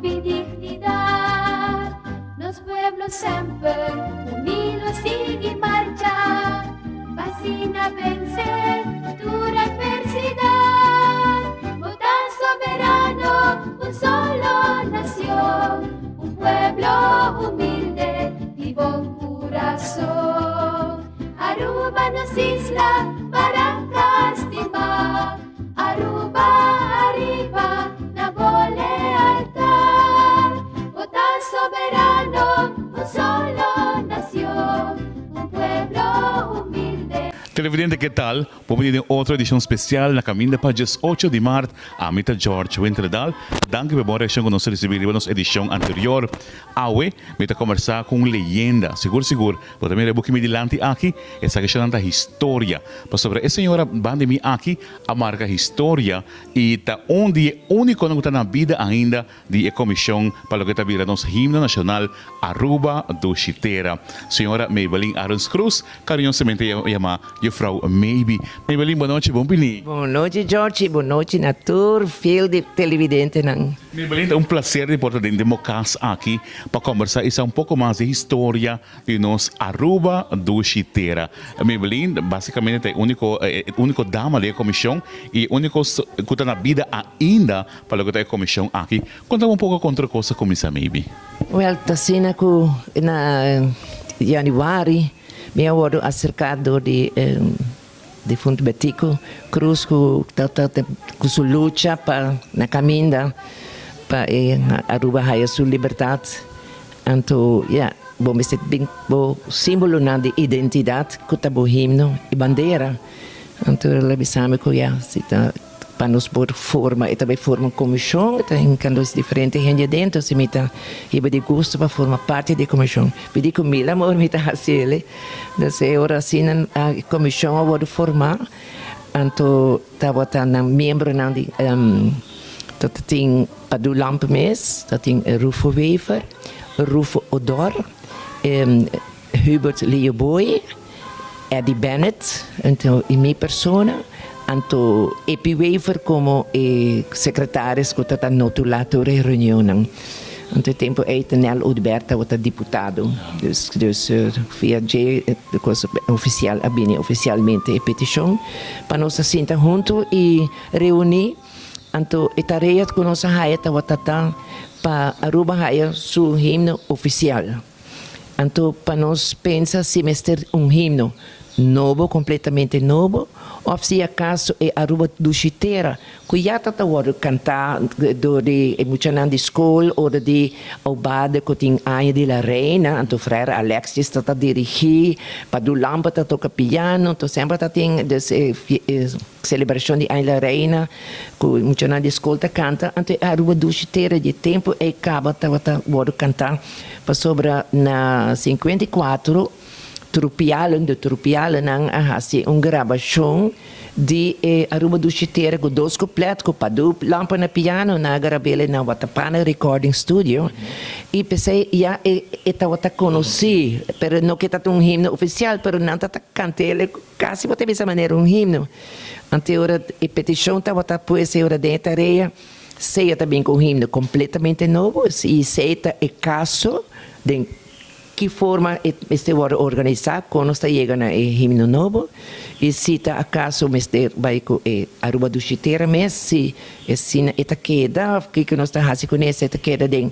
y dignidad. Los pueblos siempre unidos siguen marcha, sin a vencer dura adversidad. Votan soberano, un solo nación, un pueblo humilde y buen corazón. Aruba nos isla para castimar, Aruba arriba na lealtad. Votan soberano, un solo nación, un pueblo humilde. Televidente, ¿qué tal? Bem-vindo a outra edição especial na caminho para dias 8 de março. A mita George Winterdal. Danke por a reação que nós recebemos na edição anterior. Hoje, mita conversar com leyenda. Seguro. Vou também rebu que me dilante aqui. Essa questão da história. Para sobre essa senhora bande me aqui, a marca história. E tá onde é único que está na vida ainda de comissão para o que está virando nosso himno nacional Aruba do Chitera. Senhora Maybelline Arons Cruz, carinhosamente chama Frau Maybe. Maybelline, boa noite, bom venir. Boa noite, George. Boa noite, Natur, fiel de televidente. Maybelline, é um prazer de poder democrar aqui para conversar um pouco mais de história de nós Aruba do Chitera. Maybelline, basicamente, é a única dama da comissão e a única que está na vida ainda para o que é a comissão aqui. Conta um pouco contra a coisa começar, Maybe. Well, tasina ko na Januari, me award acercado de Fundo Betico Cruz com sua luta para na caminho para Aruba haya sua liberdade. Então, bom, este bem bom símbolo de identidade que tá bom himno e bandeira. Então, ela bisame ko sita para nos por forma e também forma comissão, tem candos diferentes gente dentro, se mita iba de gosto para formar parte da comissão. Pedi com mil amor mita hasele, desse hora assim a comissão a vou formar, então tava na membro na de tem Padu Lamp Mes, tem Rufo Wever, Rufo Odor, Hubert Leoboy, Eddie Bennett, então e minha persona. Anto Epi Wever como secretário que está notulato da reunião. Anto tempo é Tenel Udberta o deputado, dus via J oficial abine oficialmente a petição para nós sentar junto e reunir. Anto a tarefa que nós haeta o tata para Aruba haia su himno oficial. Anto para nós pensa se mestre himno novo, completamente novo, ou se acaso é Aruba do Chitera, que já está a cantar de muita de escola ou de Obada que tem Anha de la Reina, então o frère Alex está a dirigir, para do Lampa está a tocar piano, então sempre tem celebração de Anha de la Reina, que muita de escola canta, então Aruba do Chitera de tempo e acaba a cantar, para sobre na 54 Trupialen nang ahasi gravação de Aruba do Chitera com dois completos com Padu Lampa na piano na gravele na Watapana Recording Studio e pensei estava conheci pero não que tá himno oficial pero não tá cantele quase vou ter essa maneira himno ante hora e petição estava pois hora de tarefa seja também com himno completamente novo e seja é caso de que forma este vai organizar quando está chegando o himno novo e se está acaso vai com Aruba do Chitera mas se esta queda que nós está fazendo com essa queda de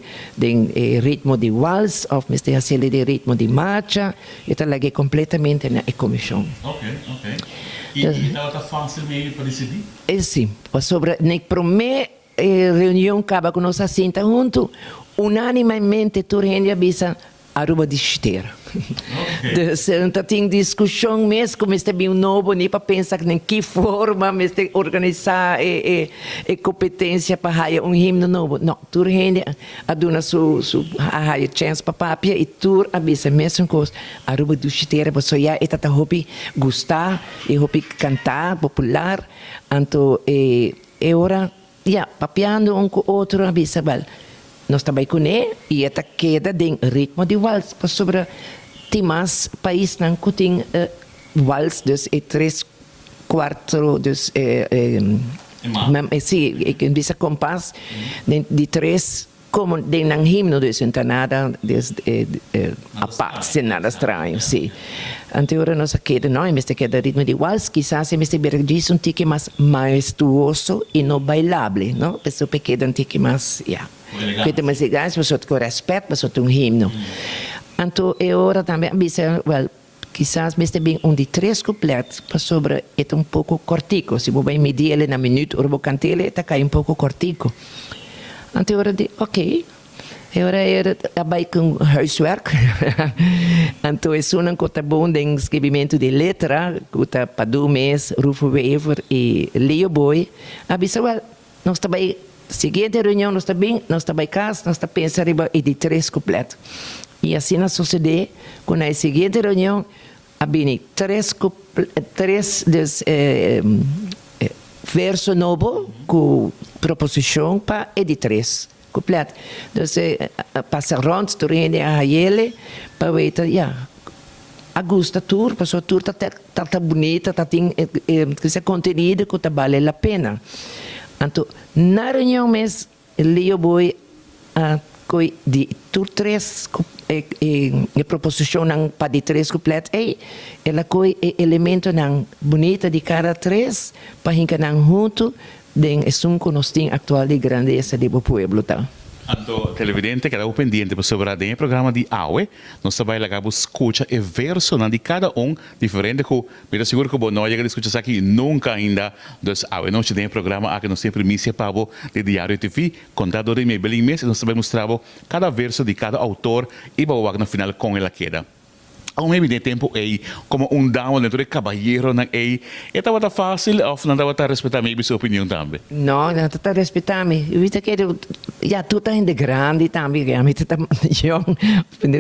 ritmo de vals ou este hacer de ritmo de marcha está lá completamente na comissão. Ok. E está fácil meio para decidir? Sim, sobre na primeira reunião acaba com nós senta junto unanimemente toda a gente avisa Aruba de Chitera. Então tem discussão mesmo como este bem novo nem para pensar em que forma este organizar a competência para himno novo. Não, toda a gente aduna sua chance para papia e toda a vez mesmo coisa Aruba de Chitera para sonhar e tata hopi gostar e hopi cantar popular. Então ora papiando com outro avisa nós também conhecemos e esta queda de ritmo de vals para sobre temas país não que tem vals dus 3/4 dus sim, que bisa compás de 3 como de ng himno dus não nada a parte nada estranho, sim. Anterior nós queda não, mas queda ritmo de vals, quizás este bergis tique mais majestuoso e não bailable, não? Pessoa queda tique mais, queda mais legal, pessoa com respeito, pessoa himno. Então, ora também, well, quizás este bem de 3 completos, para sobre é um pouco cortico. Se você medir ele na minuto, ou você cantar ele, está cai um pouco cortico. Então, eu disse, ok. Agora eu trabalho com huiswerk. Então, é um que bom de escrevimento de letra, que está para 2 meses, Rufo Wever e Leo Boy. Abisa, well, nós trabalhamos, seguinte reunião, nós trabalhamos casa, nós pensamos de 3 completos. E assim não sucede, quando a seguinte reunião, havia 3 versos novos com proposição para editar 3 completo. Então, passa rond, turende a ele, para ver, a gusta tour, para a tour está bonita, tem esse conteúdo que vale a pena. Então, na reunião mesmo, Leo Boy, de tur 3 proposição para de 3 completos, ela coi elemento nang bonita de cada 3 para hinka nang junto den que nós tem atual de grandeza do pueblo tá. Anto televidente que estava pendiente para sobre o programa de AUE, nós também lagamos escuta e verso de cada diferente que me seguro que você não chega a escutar aqui nunca ainda. Então, AUE nós temos programa aqui nós temos primícia para de Diário TV, contador de meio bem mês, nós também mostramos cada verso de cada autor e vamos no final com ela queda. Ao mesmo tempo, como dama dentro de caballeiro, estava fácil ou não estava a respeitar a sua opinião também? Não, não está a respeitar me. Eu vi que tu está ainda grande também, que a mim está jovem,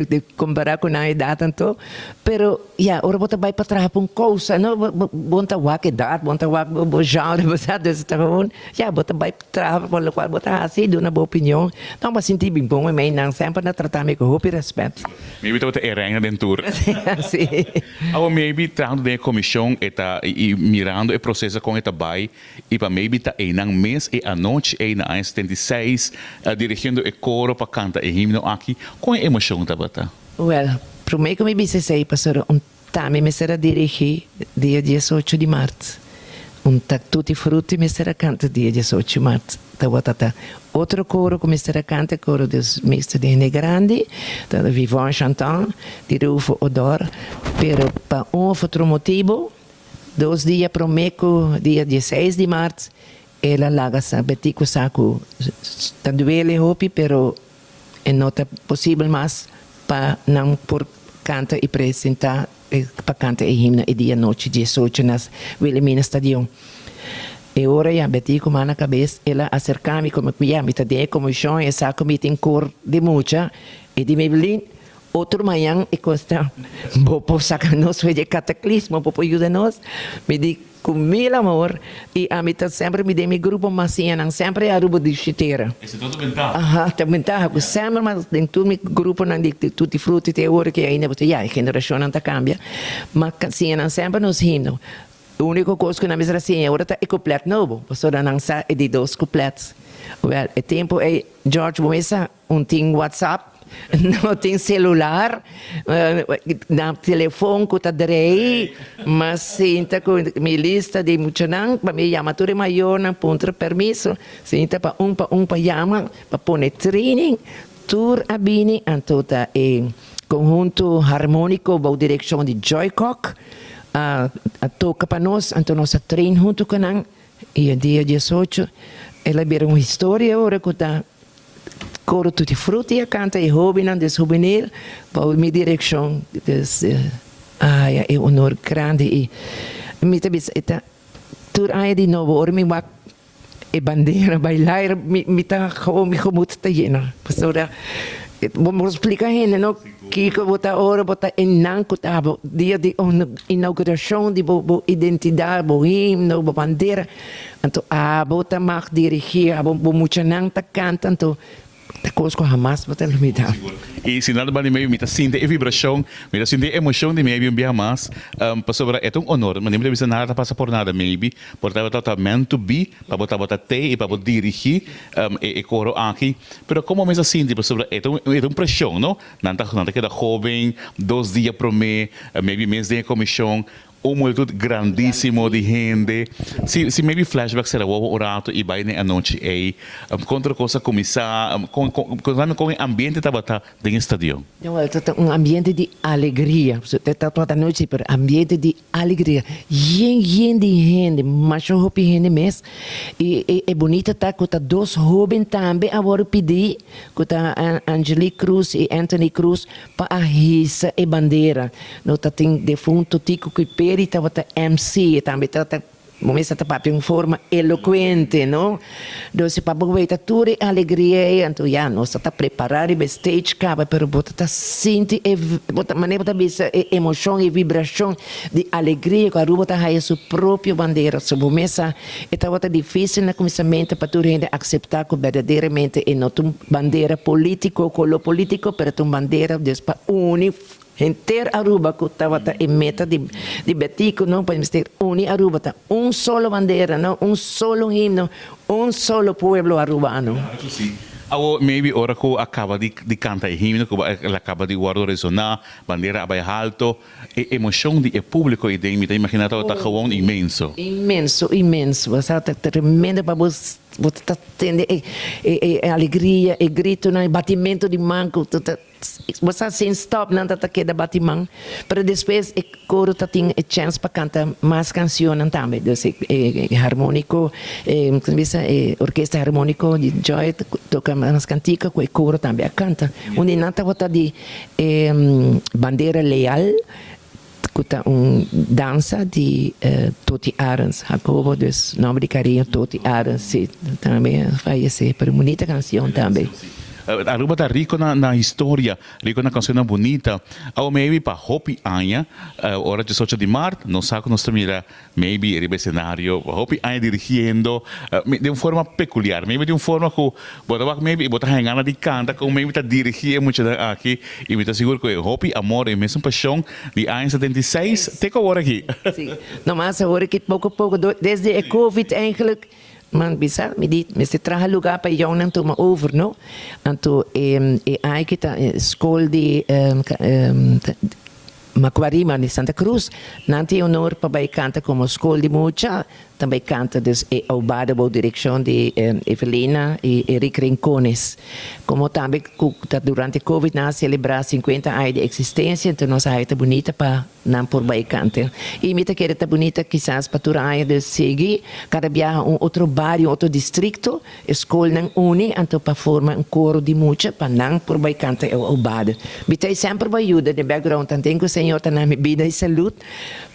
de comparar com a idade tanto, pero ora você vai para trás para uma coisa, não, bom tá a idade, bom tá o genre, você está bom, você vai para trás para o qual você assim, de uma boa opinião, não mas sentir bem bom, mas não sempre na tratar me com roupa e respeito. Me vi que era dentro. Sim. Ou maybe tratando de comissão e mirando o processo com esta bai e para maybe tá em um mês e a noite na 76 dirigindo o coro para cantar o himno aqui com emoção tá bata. Well, primeiro que me disse sei pastor também me será dirigir dia 18 de março. Tutti frutti me será canta dia 18 de março. Tá. Outro coro que me será canta coro dos mestres de Rene Grande, da Vivant Chantant, de Rufo Odor, pero para outro motivo, 2 dias prometo, dia 16 de março, ela laga sa betico saco, tá duele hopi, pero não é possível mais para não por canta e apresentar para cantar o himno e dia noite 18 nas Wilhelmina Stadion. E ora já beti com na cabeça, ela acercar-me como me tá de como chão e saco me tem cor de mucha e de Maybelline outro manhã e costa vou sacar nós foi de cataclismo vou ajuda nós me di com mil amor e a mim tá sempre me dê meu grupo massinha não sempre a rubo de chiteira. Esse é todo ventaja. Tá ventaja, porque sempre mas dentro do meu grupo não de tutti frutti te ora que ainda você a geração não tá cambia, mas assim não sempre nos himno. A única coisa que na mesa assim agora tá completo novo, você não sabe de 2 completos. Well, o tempo é George Moesa tem WhatsApp, não tem celular, no telefone que está daí, mas sinta com minha lista de muchanang, para me chamar tudo maior, não ponto permisso, sinta para chama, para pôr training, tour a bini, então tá conjunto harmônico, boa direção de Joycock, a toca para nós, então nós treino junto com ela, e dia 18, ela vira uma história agora que está coro tutti frutti a canta e hobby não des juvenil, para minha direção, é um honor grande e me tabis eta tur aí de novo, ora me vai e bandeira bailar, me tá me comut tá llena, pastora. Vamos explicar ainda, não? Que botar hora, botar em nanco, tá? Dia de inauguração de identidade, bo himno, bo bandeira. Então, botar mais dirigir, bo muita não tá canta, então da coisa que jamás vou ter limitar. E se nada bem meio, me tá sentindo a vibração, me tá sentindo a emoção de meio um dia mais, para sobre é um honor, mas nem precisa nada passa por nada maybe, por estar meant to be, para botar te e para dirigir e coro aqui, pero como me assim tipo sobre é um pressão, não? Nanta que da jovem, 2 dias por mês, maybe mês de comissão, multitud grandíssimo de gente. Se maybe flashback será o orato e vai na noite aí, contra coisa começar, com o ambiente estava dentro do estádio. Um ambiente de alegria. Está toda noite, pero ambiente de alegria. Gente de gente, mas roupa gente mesmo. E é bonita tá com 2 jovens também agora pedir com Angelique Cruz e Anthony Cruz para a risa e bandeira. Não tá tem defunto tico que peri tá MC também tá momento está para uma forma eloquente, não? Então, se para aproveitar toda a alegria, então já nós está preparado para stage cava, pero bota tá sente bota maneira tá bisa emoção e vibração de alegria, que a ruba tá a sua própria bandeira. So momento está difícil no começamento para toda gente aceitar que verdadeiramente é não uma bandeira político, colo político, pero uma bandeira para unir inteira Aruba que estava em meta de Betico, não podemos ter unir Aruba, tá solo bandeira, não solo himno, solo pueblo arubano. Sim. Maybe ora que acaba de cantar himno, que acaba de guardar resonar, bandeira abai alto, a emoção de público e de imagina tá gewoon imenso. Imenso. Você tá tremendo para você tá tendo alegria, e grito, batimento de mão, você sem stop não tá queda batimão, para depois o coro tá tem a chance para cantar mais canções também, então harmônico, orquestra harmônico de Joy toca mais cantica, com o coro também canta. Onde não tá de bandeira leal, kuta dança de Toti Arens, Jacobo, dus nome de carinho Toti Arens, também faleceu, pero bonita canção também. Aruba está rico na história, rico na canção bonita. Ou maybe para Hopi Anya, hora de 8 de março, não sabe que nós termina maybe el cenário, Hopi Anya dirigindo de uma forma peculiar, maybe de uma forma que bota hangana de canta, como maybe está dirigindo muito aqui, e me está seguro que Hopi Amor é mesmo paixão de Anya 76, tem que agora aqui. Sim, não mais agora que pouco a pouco, desde a Covid eigenlijk, man bisa me traga lugar para eu não tomar over, não? Então aí que tá escola de Macuarima de Santa Cruz, não tem honor para cantar como escola de música, também canta ao bada boa direção de Evelina e Eric Rincones. Como também durante a Covid nós celebrar 50 anos de existência, então nossa área está bonita para não por bem cantar. E me querer está bonita quizás para toda a área de seguir, cada viajar outro bairro, outro distrito, escola não une, então para formar coro de música para não por bem cantar ao bada. Me tem sempre uma ajuda de background, tanto que o Senhor está na minha vida e saúde.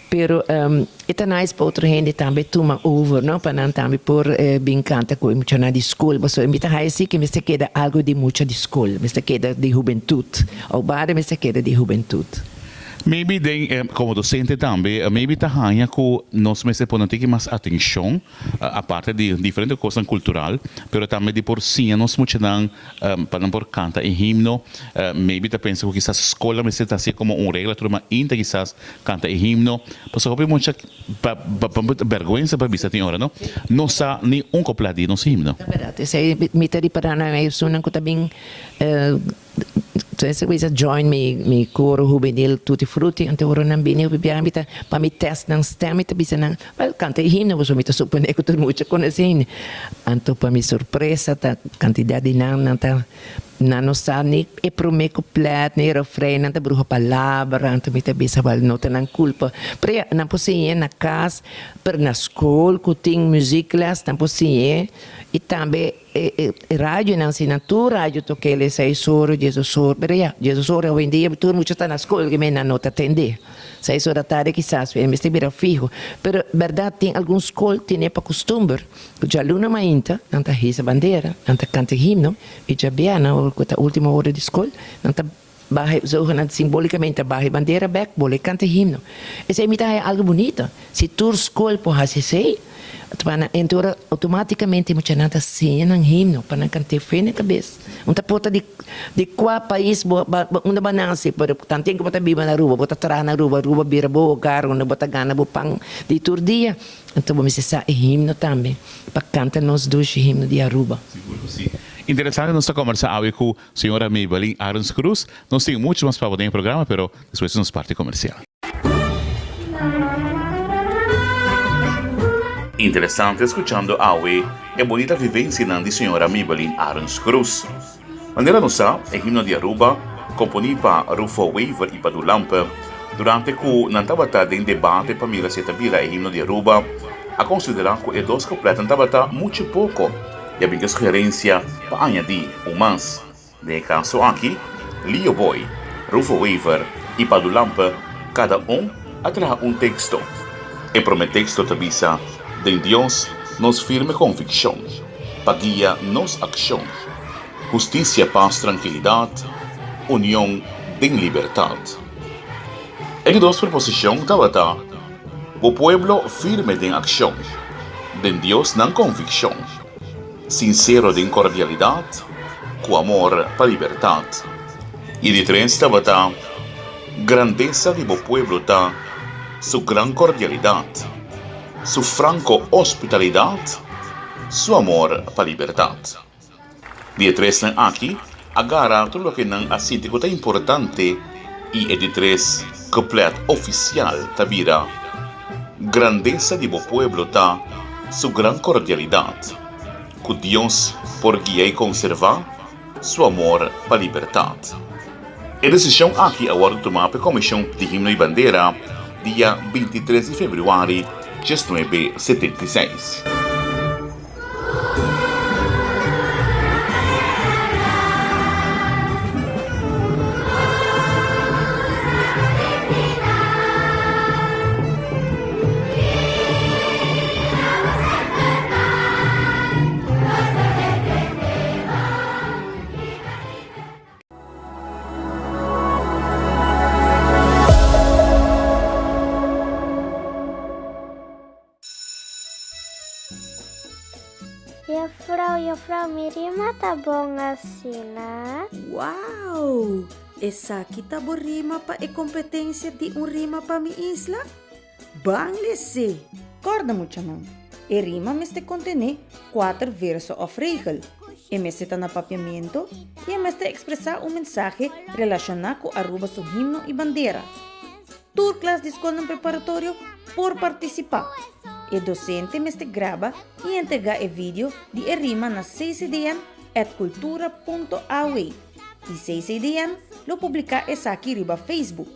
Pero é nice para outra gente também tomar over, não? Para não também por bem canta com muito na escola, mas eu me tá assim que me se queda algo de muita de escola, me se queda de juventude, ou bara me se queda de juventude. Maybe como docente também, maybe tahanha que nós me se podemos ter mais atenção, a parte de diferentes coisas cultural, pero também de por si nós muito não para não por cantar em himno, maybe ta pensa que quizás escola me se tá assim como regra, turma inta quizás canta em himno, pues houve muita vergonha para bisa tem hora, não? Não sa nem completo no himno. É verdade, se me tá de parana é sunan que também essa coisa join me coro juvenil tutti frutti ante ora não bem eu bebia para me test não stem me bisa não canta himno você me tá supone que todo mundo conhece anto para me surpresa tá quantidade de não tá não sabe e prome completo nem refrão não tá bruxa palavra anto me tá bisa val não tá não culpa para não possível na casa per na escola que tem música class não possível e também rádio não se natura rádio toque ele 6 horas 10 horas pero já 10 horas hoje em dia todo mundo está na escola que me não tá atender 6 horas da tarde quizás me estiver fijo pero verdade tem alguns escolas tem para costume que o aluno mainta não tá risa bandeira não tá canta himno e já bem na última hora de escola não tá bahay, zogenaamd simbolicamente bahay bandeira back, boleh canta himno. E se imita é algo bonito. Se tur school po hasi sei, então automaticamente mo tinha nada cena himno para cantar fé na cabeça. Unta pota de qual país uma bananse, pero tanto que bota biba na rua, bota tra na rua bira bo carro, na bota gana bo pang de tur dia. Então vamos sa himno também, para cantar nos dois himno de Aruba. Seguro que sim. Interessante nós conversar hoje com a senhora Maybelline Arons Cruz. Nós temos muito mais para poder no programa, mas depois nos parte comercial. Interessante escuchando hoje a bonita vivência da senhora Maybelline Arons Cruz. Maneira nossa, o himno de Aruba, componido para Rufo Weaver e Padu Lampa, durante que não estava em debate para mira se tabira o himno de Aruba, a considerar que o dos completo não estava muito pouco. E a minha sugerência para añadir mais. De caso aqui, Leo Boy, Rufo Weaver e Padu Lampa, cada atrás texto. E para o texto tabisa, de Deus nos firme convicção, para guia nos ação, justiça, paz, tranquilidade, união, de liberdade. E de duas proposições estava o povo firme de ação, de Deus na convicção, sincero de cordialidade, com amor para a liberdade. E de três estava grandeza de o povo sua gran cordialidade, sua franco hospitalidade, seu amor para a liberdade. De três aqui, agarra tudo o que não assiste que é importante e de três completo oficial tabira grandeza de o povo sua gran cordialidade, que Deus por guiar e conservar seu amor para a liberdade. A decisão aqui agora tomada pela Comissão de Himno e Bandeira dia 23 de fevereiro de 1976. Frau Mirima tá bom assim, né? Uau! Essa aqui tá boa rima pa e competência de rima pa mi isla? Bang lesse! Corda muito não. E rima meste contene 4 versos of regel. E meste tá na papiamento e meste expressar mensaje relacionado com Aruba su himno e bandeira. Tur classe de escola preparatório por participar. E docente meste grava e entrega o vídeo de rima na ccdm@cultura.aue. E ccdm lo publica essa aqui riba Facebook.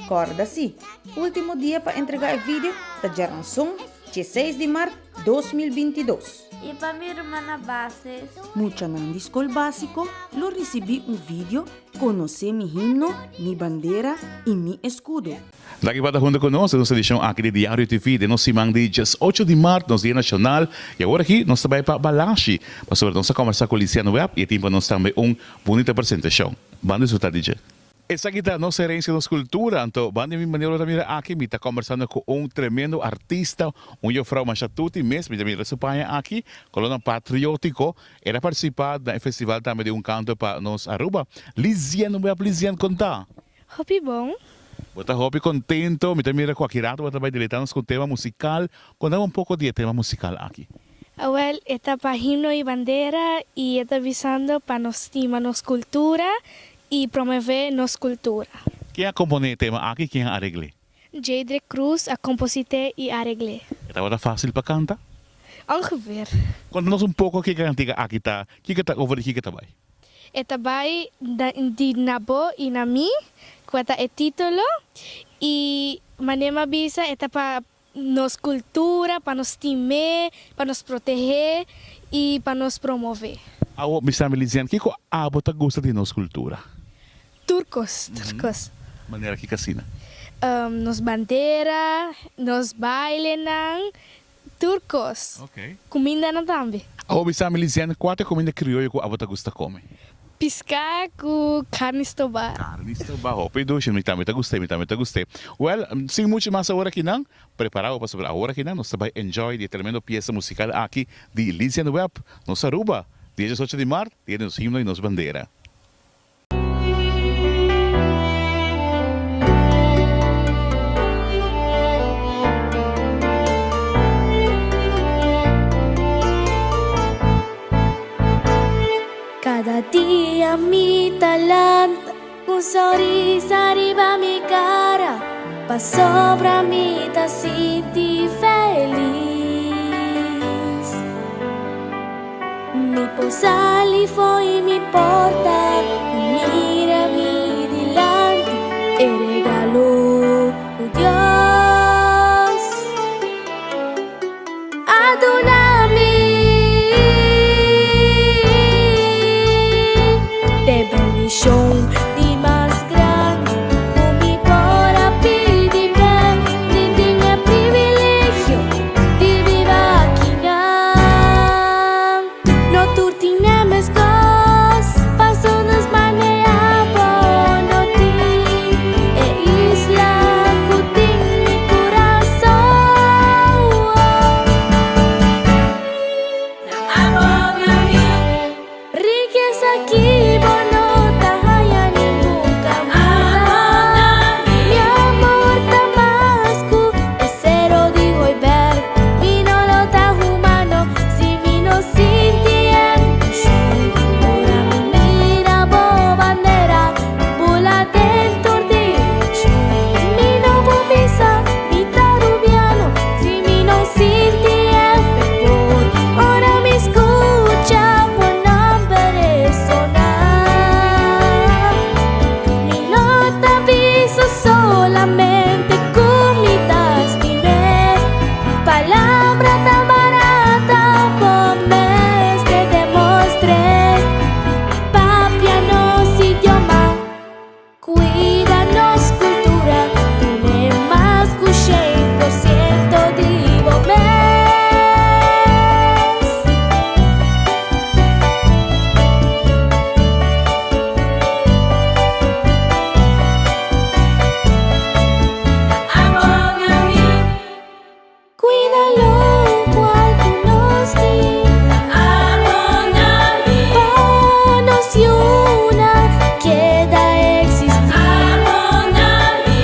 Corda-se, último dia para entregar o vídeo da Jaranson, 16 de março 2022. E para minha irmã na base? Mucha na escola básico, lo recebi vídeo, conhecer mi himno, mi bandeira e mi escudo. Lagi para junto conosco, nossa edição aqui de Diário TV de nosso semana de 18 de março, nosso dia nacional. E agora aqui, nós também para Balashi, para sobre nossa conversa com o Luciano Web e tempo nós também bonita apresentação. Vamos desfrutar, DJ. Essa aqui é a nossa herência, nossa cultura. Então, vamos de maneira também aqui, me está conversando com tremendo artista, Jofrau Machatuti mesmo, me está Espanha aqui, coluna patriótico, era participar do festival também de canto para nós Aruba. Luciano Web, Luciano, conta. Hopi bom. Bota hobby contento, me mira com Akirato, bota vai deleitarnos com tema musical. Contamos pouco de tema musical aqui. Well, está para himno y bandera y está avisando para nos estima nos cultura y promover nos cultura. Quem compone tema aqui, quem arregle? Jadre Cruz, a composite y arregle. Está fácil para cantar? Ongeveer. Conta-nos pouco que cantiga aqui tá, que tá over aqui que tá vai. Está vai di nabo y nami, cuenta el título y manema visa está para nos cultura, para nos estimar, para nos proteger y para nos promover. Awo, bisa milizian, kiko abo ta gusto de nos cultura? Turcos. Maneira que casina. Nos bandera, nos baile ng turcos. Okay. Comida na tambi. Awo, bisa milizian, quatro comida criollo ko abo ta gusto come? pisca com carnes toba. Listo ba? Hope do, me tamita guste, me tamita guste. Well, sin mucho más ahora que nang, preparado para sobre ahora que nang, nos vai enjoy de tremendo pieza musical aqui de Elysian Web, nos Aruba, 18 de março, dia nos himno e nos bandeira. Cada día mi talento, un sorriso arriba mi cara, pa sopra mi ta senti feliz. Mi posali foi mi porta, mira mi dilante e regalo oh Dios. Adonami de bendición di más grande, mi pora pidi ben, di tinha privilegio di viva aqui no tutti nemes cos, passo nos maneavo no ti e isla cutin mi coração. Riqueza aqui bonota haya ni nunca más. Mi amor tamasco es cero digo y ver. Mi no lo ta humano si mi no sintiendo. Ora mi mira bo bandera bula dentro de mi no bobisa mi tarubiano si mi no sintiendo. Ora mi escucha buen nombre sonar. Mi nota aviso solamente con mi tastimé. Palabra tan barata por mes te demostré. Papianos idioma, cuídanos cultura. Tú ne más que 100% digo mes. Cuídalo cual tú nos di. Ponos y una queda existir.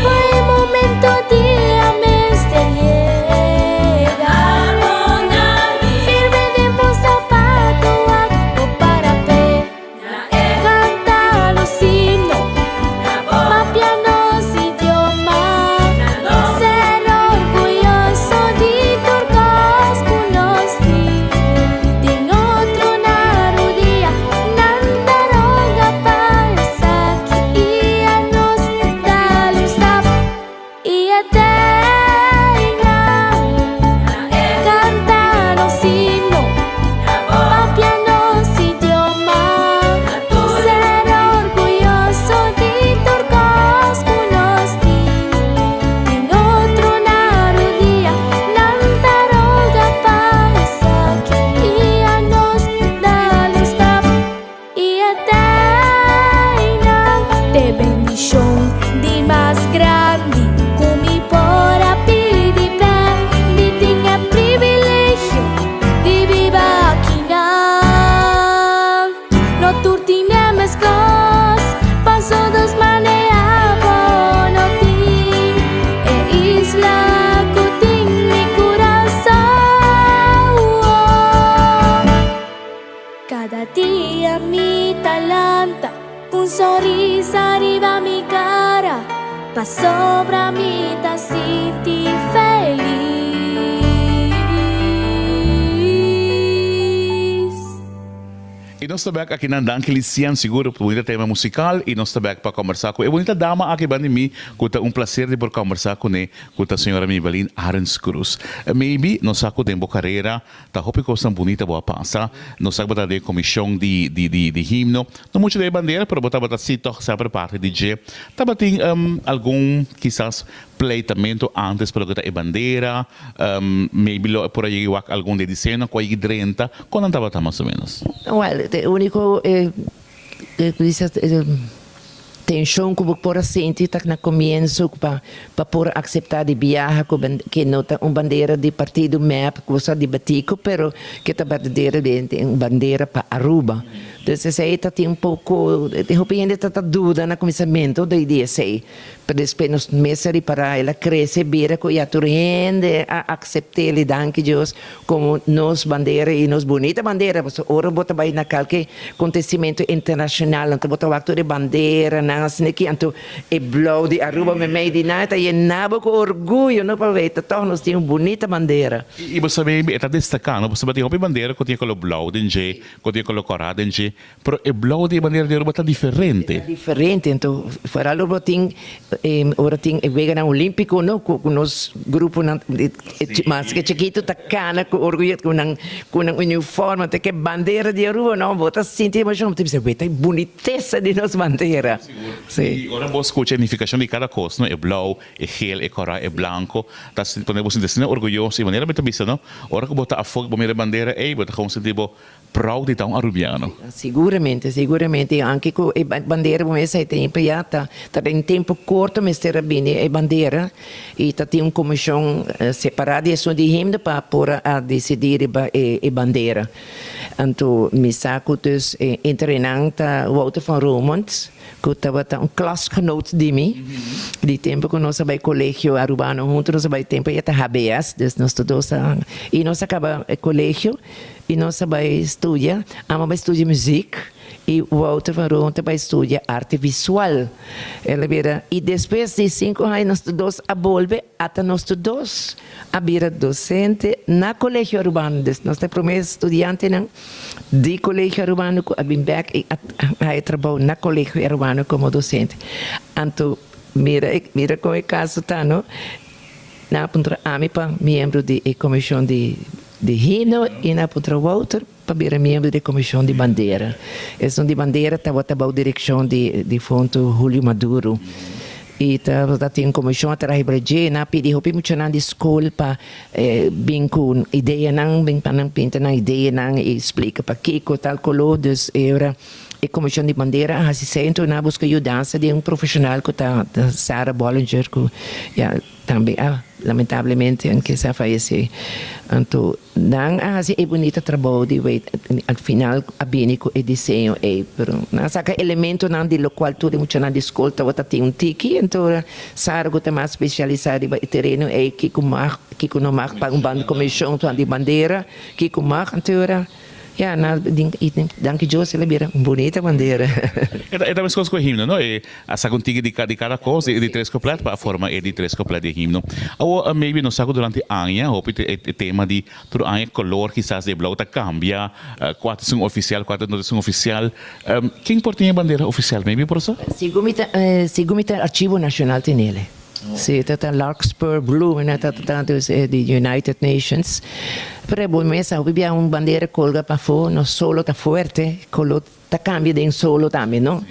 Fue momento de ames de llega. Firme de po zapato o para pe. Canta los himnos, mapianos idioma. Ser orgulloso de turcos conocí. Din otro narodia, nandaroga paesa que ia nos da lustaf y eterna. Canta los himnos, mapianos idioma. Ser orgulloso de turcos conocí. Din otro narodia, nandaroga paesa que ia nos da lustaf y eterna. De bendición di más grande, con mi pora pidi ben, di tinha privilegio di viva aqui no tutti nemes cos, passo dos maneavo no ti e isla cutin mi coração. Cada día mi talanta, un sorriso arriba mi cara, pa sopra mi ta senti feliz. E nós também aqui na Danke Lician, seguro, por bonita tema musical, e nós também para conversar com a bonita dama aqui bem de mim, que é prazer de por conversar com a senhora Maybelline Arens Cruz. Maybe, nós saco tempo carreira, tá hope coisa bonita boa passa, nós saco botar de comissão de himno, não muito de bandeira, pero botar sito sempre parte de DJ, tá bating algum, quizás, pleitamento antes para botar a bandeira, maybe por aí algum de desenho, com aí 30, quando estava mais ou menos? Well, the único tensão que por sentir tak na comienzo para por aceitar de viajar que não tá bandeira de partido MEP que você debatico pero que tá bandeira de bandeira para Aruba. Então aí tá tem pouco de repente tá dúvida na começamento da ideia sei para depois nos meses para ela crescer ver que já turende a aceitar ele danke Deus como nos bandeira e nos bonita bandeira você ora bota vai na qualquer acontecimento internacional então bota o acto de bandeira assim que então e blow de Aruba me meio de nada e nabo com orgulho não para ver então nós temos bonita bandeira e você vê está destacando você vai ter uma bandeira que tem aquele blow denje que tem aquele corado denje pero o blow de bandeira de Aruba está diferente então fora Aruba tem ora tem vegana olímpico não com nos grupo mas que chiquito tá cana com orgulho com um uniforme até que bandeira de Aruba não bota sentir mas não tem boniteza de nos bandeira. Sim. E ora você escuta a significação de cada coisa, não? É blau, é gel, é coral, é branco. Tá se podemos sentir orgulhoso de maneira muito bisa, não? Ora que botar a fogo para a bandeira, bota como sentir proud de tão arubiano. Seguramente. Anche com a bandeira, como essa tempo já tá em tempo curto, mas terá bem a bandeira e tá tem uma comissão separada de himno para por a decidir a bandeira. Então, me saco dus treinando Wouter van Roermond, que estava um klasgenoot de mim, de tempo que nós vai colégio Arubano juntos, nós vai tempo já tá HBS, dus nós todos e nós acaba o colégio e nós vai estudar, vai estudar música e o Wouter van Roermond vai estudar arte visual. Ela vira e depois de 5 anos nós todos a volve até nós todos a vira docente na colégio Arubano, dus nós temos primeiro estudante de colégio Arubano a bem back e a trabalho na colégio Arubano como docente. Então mira como é caso tá, não? Na pontra para membro de comissão de hino e na pontra Wouter para ser membro da comissão de bandeira. Essa de bandeira estava a direção de Fonto Julio Maduro. E tá tem comissão atrás Brasil na pedi hopi muito na escola para bem com ideia não bem para não pintar na ideia não e explica para que tal color dos era a comissão de bandeira assistente na busca ajudança de profissional que tá Sarah Bollinger que também lamentavelmente anche se faleceu então não assim é bonito trabalho de al final a bem com o desenho pero na saca elemento não de lo qual tudo muito na escolta vota tem um tiki então Sarah que tá mais especializada em terreno que não marca para bando comissão de bandeira que marca então ja, danke Deus, ela vira bonita bandeira. É da mesma coisa com o himno, não? É a saguntiga de cada coisa, é de 3 completo, para a forma é de 3 completo de himno. Ou, maybe, não sabe durante anos, ou o tema de todo ano, color, quizás, de blauta cambia, quatro são oficial, quatro não são oficial. Quem porta a bandeira oficial, maybe, por isso? Segundo o Arquivo Nacional tem ele. Sim, tá Larkspur Blue, né? Tá de United Nations. Pero bom, mas havia uma bandeira colga para fora, não solo tá forte, color tá cambia de solo também, não?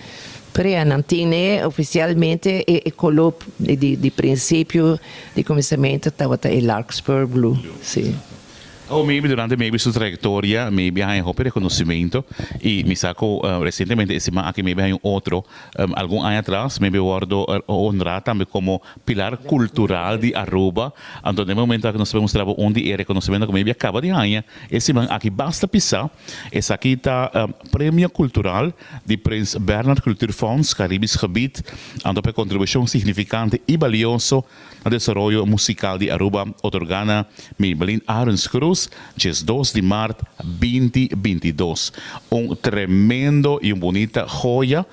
Pero não tem oficialmente e color de princípio, de começamento, tá o Larkspur Blue, sim. Ou maybe durante sua trajetória, maybe há um reconhecimento e me saco recentemente aqui maybe há outro algum ano atrás, maybe guardo honrar também como pilar cultural de Aruba. Então no momento que nós vamos trabalhar onde é reconhecimento que maybe acaba de ano, esse aqui basta pisar, esse aqui está prêmio cultural de Prins Bernhard Kulturfonds Caribes Gebied, então para contribuição significante e valioso no desenvolvimento musical de Aruba, otorgada Maybelline Arons Cruz, 2 de março 2022. Tremendo e bonita joia.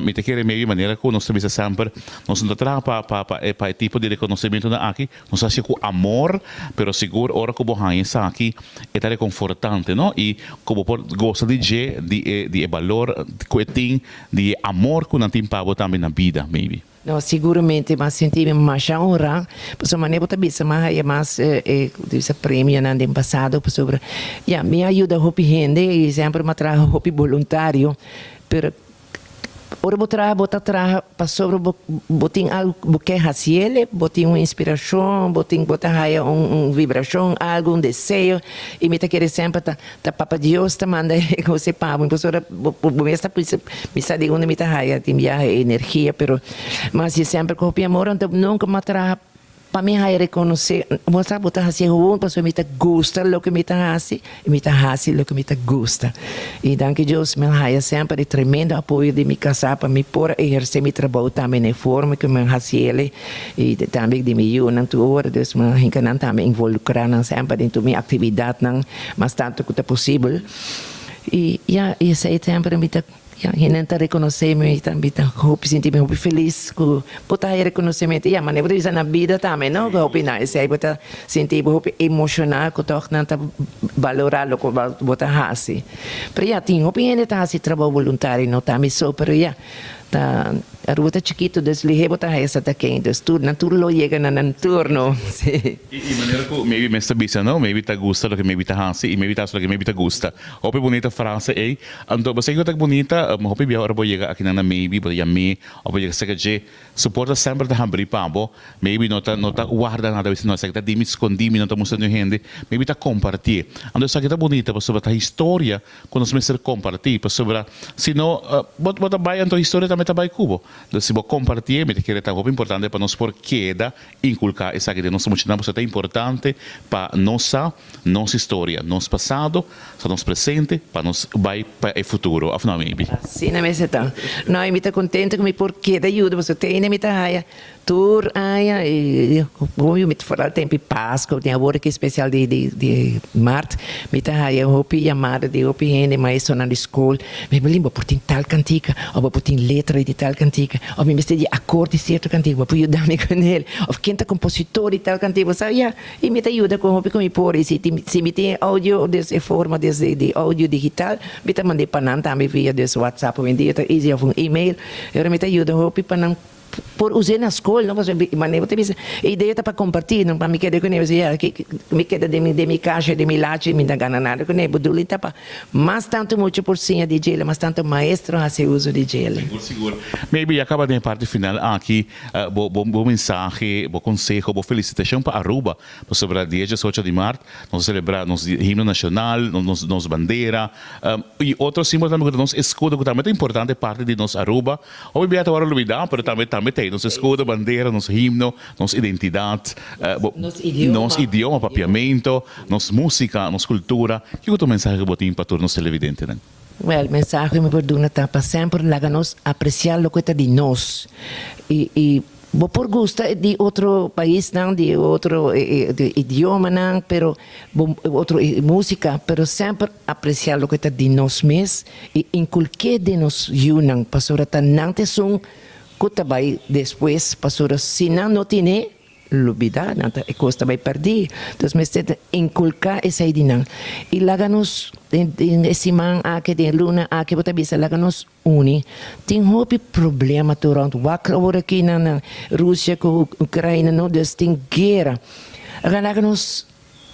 Me te quero meio maneira que nós temos sempre, nós não tratamos para tipo de reconhecimento aqui, nós achamos que amor, pero seguro, ora que você está aqui, é reconfortante, não? E como gosta de valor que tem, de amor que não tem para também na vida, maybe. No, seguramente, mas senti mais honra, porque maneira também se mais esse prêmio no ano passado, sobre, me ajuda a hopi gente e sempre me trago hopi voluntário, pero ora bota traha para sobre botin algo que haciele, botin uma inspiração, botin bota haya vibração, algo desejo e me tá querer sempre tá papa Deus tá manda que você pabo, professora me está me está de onde me tá haya tem energia, pero mas sempre com o amor então nunca matará. Para mim, é reconhecer, mostrar botar assim, a pessoa me gusta o que me hace, e me hace o que me gusta. E danke Deus, me há sempre tremendo apoio de me casar para me por exercer meu trabalho também na forma que me hace ele e também de me ajudar na hora, Deus me encanan também involucrar sempre dentro minha atividade, mas tanto quanto possível. E sei sempre me hinenta reconhecer-me também, sentir-me feliz, botar reconhecimento, mas eu vou na vida também, não? Eu sei, botar sentir emocional, que eu não valorar o que eu botar assim. Mas tem opinião de assim trabalho voluntário, não também só, mas tá a ruta chiquito desliguei botar essa daqui dos turno lo chega na turno sim E maneira que maybe me está bisa não, maybe tá gusta lo que maybe tá hansi e maybe tá lo que maybe tá gusta. Ope bonita frase ei, anto basta que tá bonita, ope bia ora boiega aqui na maybe boia me, ope chega seca je suporta sempre tá abrir pabo, maybe nota guarda nada vez não sei que tá dimi escondimi não tá mostrando gente, maybe tá compartir. Anto essa que tá bonita para sobre a história quando se mestre compartir, para sobre se não bota vai anto história também tá vai cubo. Se vou compartilhar, me que é tão importante para nós por queda inculcar essa que nós somos é importante para nossa história, nosso passado, nosso presente, para nós vai para o futuro, afinal maybe. Sim, na mesa tá. Não, eu me tá contente com me por queda ajuda, você tem me tá haya tour haya e eu me falar tempo Páscoa, tem agora que especial de Marte, me tá haya hopi chamada de hopi hende maestro na escola, me lembro por tem tal cantica, ou por tem letra de tal cantica, ou me mestre de acorde certo cantica, para ajudar me com ele, ou quem tá compositor de tal cantica, sabe? E me tá ajuda com hopi com me por se me tem áudio dessa forma de áudio digital, me tá mandei para não também via desse WhatsApp, me dia tá easy of um e-mail, eu me tá ajuda hopi para não por usar na escola, não você maneira tem a ideia tá para compartilhar, não para me querer com ele, que me queda de minha caixa, de minha latte, me dá gana nada com ele, buduli tá para mas tanto muito por cima de gelo, mas tanto maestro hace uso de gelo. Seguro. Maybe acaba de parte final aqui, bom mensagem, bom conselho, boa felicitação para Aruba, sobre o dia 18 de março, nós celebrar nosso himno nacional, nossa bandeira, e outro símbolo também, nosso escudo, que também é importante parte de nossa Aruba, ou bem agora olvidar, mas também tem nosso escudo, bandeira, nosso himno, nossa identidade, nosso idioma, papiamento, nossa música, nossa cultura. Que outro mensagem que botem para todos os televidentes? Well, mensagem que me perdona tá para sempre nos apreciar o que está de nós e por gusto de outro país não, de outro idioma não, pero outra música, pero sempre apreciar o que está de nós mesmos e inculcar de nós junang para tá não ter que vai depois para se não tem olvidar, nada é costa vai perder. Então, mas inculcar essa ideia e láganos esse man aqui de luna aqui bota bisa láganos uni tem houve problema durante o agora aqui na Rússia com Ucrânia não tem guerra láganos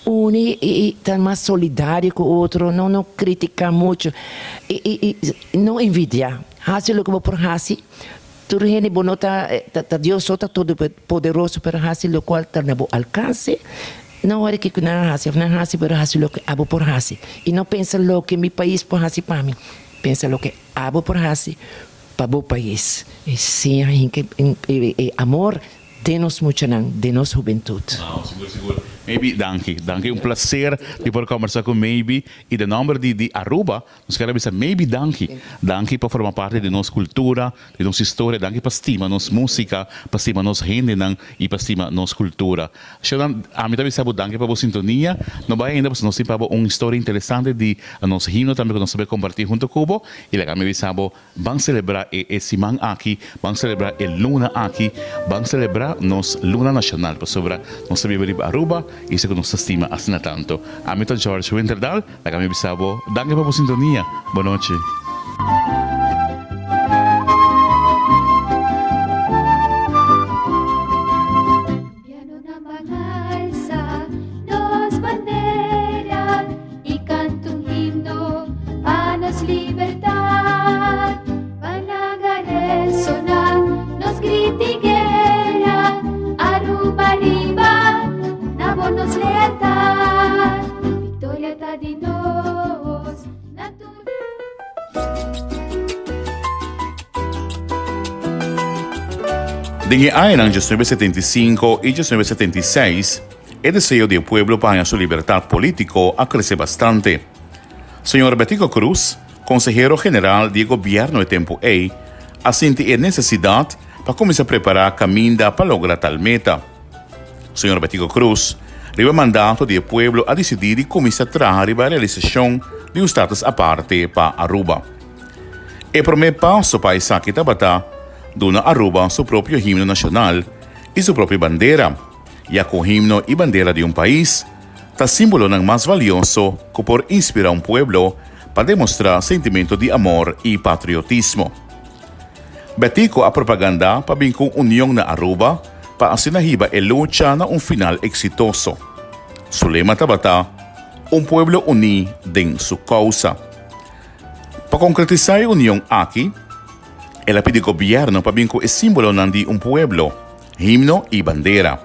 uni e tá mais solidário com o outro não criticar muito e não envidiar hace lo que vou por hace Turhene bonota Deus sota todo poderoso para hacer lo cual está no alcance. Não é que não hace para hacer lo que abo por hacer. E não pensa lo que mi país por hacer para mim. Pensa lo que abo por hacer para o país. E sim, amor de-nos muito de nossa juventude. Seguro. Maybe, danke, um prazer de poder conversar com Maybe e de nome de Aruba, nós queremos dizer Maybe danke por formar parte de nossa cultura, de nossa história, danke para estima nossa música, para estima nossa gente e para estima nossa cultura. A mim também sabe danke para a sintonia, não vai ainda, porque nós temos uma história interessante de nosso hino também que nós sabemos compartilhar junto com o e legal, me sabe, vamos celebrar esse man aqui, vamos celebrar a luna aqui, vamos celebrar nossa luna nacional, para sobre nossa Bíblia Aruba, e isso que nos estima assim tanto. A mim George Winterdal, la kami bisabo. Danke por sintonia. Boa noite. Piano na manalsa, nos banderas y canto un himno a nos libertad. Van a ganar Desde años 1975 y 1976, el deseo del pueblo para su libertad política ha crecido bastante. Señor Betico Cruz, consejero general del gobierno de Tempo A, asiente la necesidad para comenzar a preparar camino para lograr tal meta. Señor Betico Cruz, recibe mandato del pueblo a decidir y comenzar a trabajar en la realización de un status aparte para Aruba. El primer paso para esa que tabata dona a Aruba su propio himno nacional y su propia bandera, ya que el himno y bandera de un país está símbolo más valioso que por inspirar a un pueblo para demostrar sentimiento de amor y patriotismo. Betico a propaganda para vincular unión na Aruba para asinahiba el lucha na un final exitoso. Su lema tabata, un pueblo unido en su causa. Para concretizar la unión aquí, el pide gobierno para vincular el símbolo de un pueblo, himno y bandera.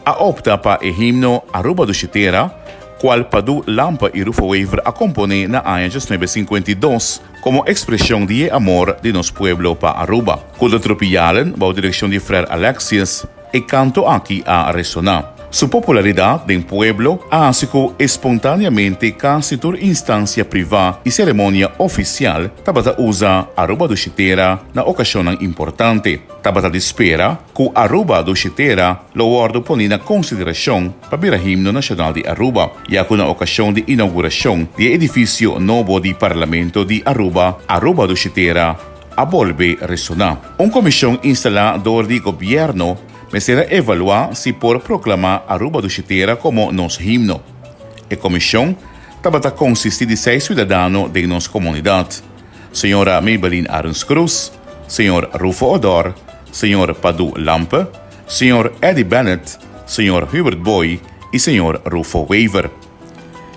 A opta para el himno Aruba do Chitera, cual Padu Lampa y Rufo Weaver a componer na año 1952 como expresión de amor de nuestro pueblo para Aruba. Cuando tropillalen, bajo dirección de Fray Alexius, el canto aquí a resonar. Su popularidad en pueblo hace que espontáneamente casi toda instancia privada y ceremonia oficial tabata usa Aruba do Chitera na ocasión importante. Tabata espera que Aruba do Chitera lo guardo pone na consideración para el himno nacional de Aruba, ya que na ocasión de inauguración del edificio nuevo del Parlamento de Aruba, Aruba do Chitera a volver a resonar. Una comisión instalada del gobierno me será evaluar si por proclamar Aruba do Chitera como nos himno. La comisión tabata consiste de 6 ciudadanos de nuestra comunidad: señora Maybelline Arons Cruz, señor Rufo Odor, señor Padu Lampe, señor Eddie Bennett, señor Hubert Boy y señor Rufo Weaver.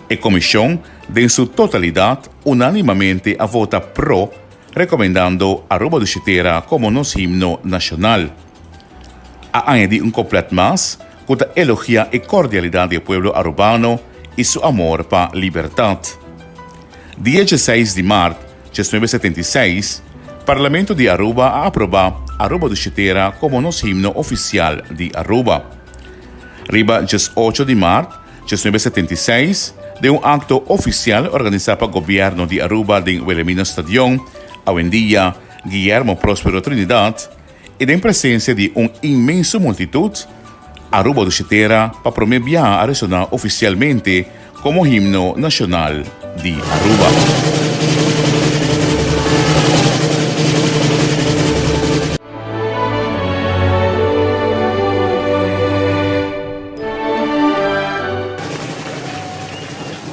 La comisión, de su totalidad, unánimemente a vota pro, recomendando Aruba do Chitera como nos himno nacional. A añadir un completo más, que elogia la cordialidad del pueblo arubano y su amor para la libertad. 16 de marzo de 1976, el Parlamento de Aruba ha aprobado Aruba do Chitera como nos himno oficial de Aruba. Riba 8 de marzo de 1976, de un acto oficial organizado por el gobierno de Aruba en Wilhelmina Stadium, hoy en día Guillermo Próspero Trinidad, y en presencia de una inmensa multitud, Aruba do Chitera para promediar a resonar oficialmente como himno nacional de Aruba.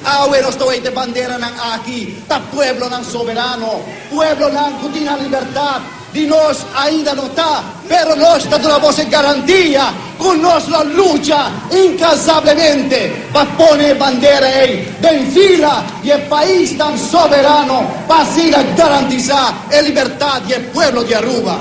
Aweros to ite bandera ng aki, ta pueblo ng soberano, pueblo ng kutina libertad. Di nos ainda no está, pero nos está una voz en garantía, con nos la lucha incansablemente, para poner bandera ahí, en fila, y el país tan soberano, para así garantizar la libertad y el pueblo de Aruba.